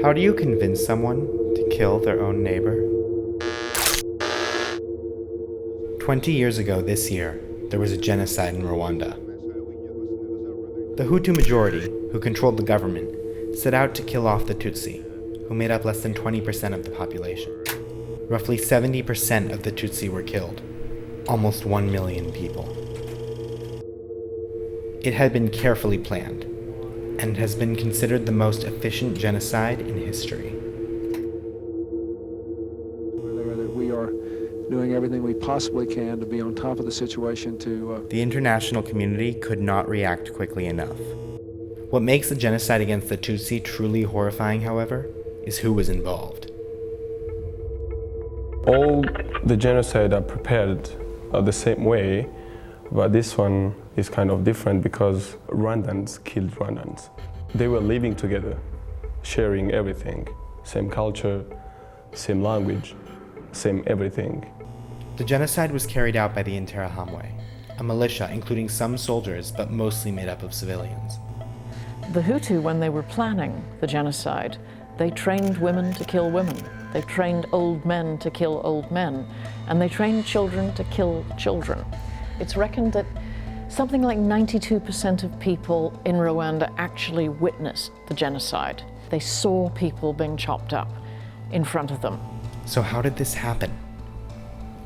How do you convince someone to kill their own neighbor? 20 years ago this year, there was a genocide in Rwanda. The Hutu majority, who controlled the government, set out to kill off the Tutsi, who made up less than 20% of the population. Roughly 70% of the Tutsi were killed, almost 1 million people. It had been carefully planned, and has been considered the most efficient genocide in history. We are doing everything we possibly can to be on top of the situation The international community could not react quickly enough. What makes the genocide against the Tutsi truly horrifying, however, is who was involved. All the genocide are prepared the same way, but this one is kind of different because Rwandans killed Rwandans. They were living together, sharing everything, same culture, same language, same everything. The genocide was carried out by the Interahamwe, a militia including some soldiers but mostly made up of civilians. The Hutu, when they were planning the genocide, they trained women to kill women. They trained old men to kill old men, and they trained children to kill children. It's reckoned that something like 92% of people in Rwanda actually witnessed the genocide. They saw people being chopped up in front of them. So how did this happen?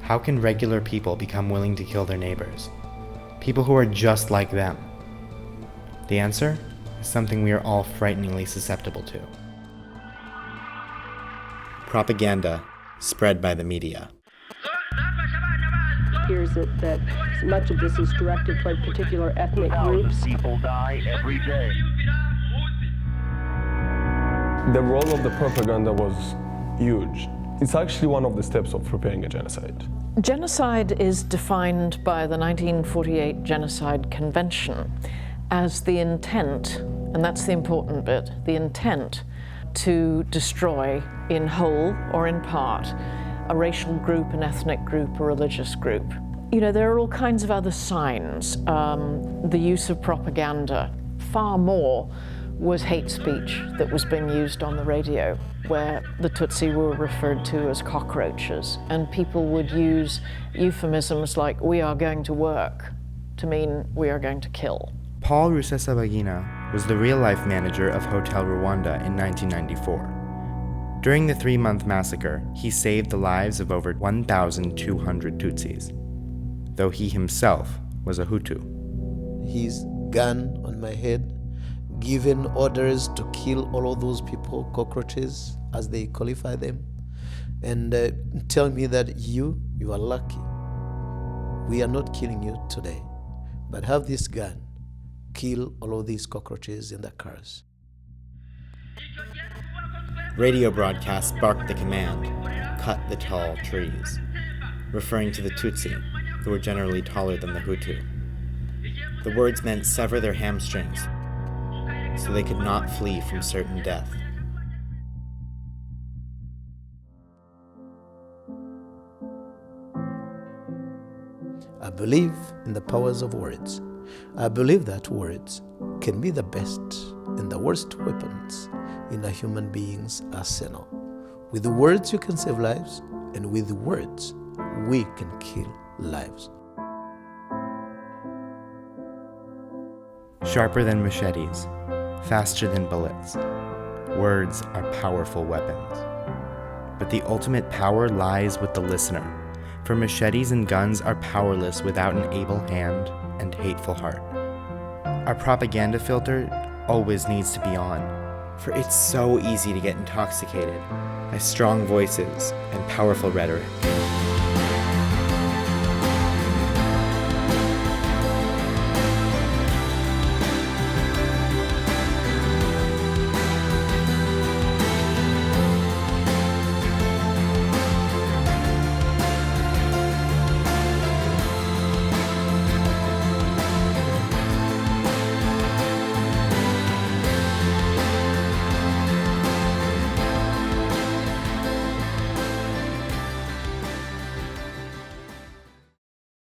How can regular people become willing to kill their neighbors? People who are just like them? The answer is something we are all frighteningly susceptible to. Propaganda spread by the media. Appears that much of this is directed toward particular ethnic groups. People die every day. The role of the propaganda was huge. It's actually one of the steps of preparing a genocide. Genocide is defined by the 1948 Genocide Convention as the intent, and that's the important bit, the intent to destroy in whole or in part a racial group, an ethnic group, a religious group. You know, there are all kinds of other signs. The use of propaganda, far more was hate speech that was being used on the radio, where the Tutsi were referred to as cockroaches, and people would use euphemisms like "we are going to work" to mean "we are going to kill." Paul Rusesabagina was the real-life manager of Hotel Rwanda in 1994. During the 3-month massacre, he saved the lives of over 1,200 Tutsis, though he himself was a Hutu. His gun on my head, given orders to kill all of those people, cockroaches, as they qualify them, and tell me that you are lucky. We are not killing you today, but have this gun, kill all of these cockroaches in the cars. Radio broadcasts barked the command, "Cut the tall trees," referring to the Tutsi, who were generally taller than the Hutu. The words meant sever their hamstrings, so they could not flee from certain death. I believe in the powers of words. I believe that words can be the best and the worst weapons in a human being's arsenal. With the words you can save lives, and with the words we can kill lives. Sharper than machetes, faster than bullets, words are powerful weapons. But the ultimate power lies with the listener, for machetes and guns are powerless without an able hand and hateful heart. Our propaganda filter always needs to be on, for it's so easy to get intoxicated by strong voices and powerful rhetoric.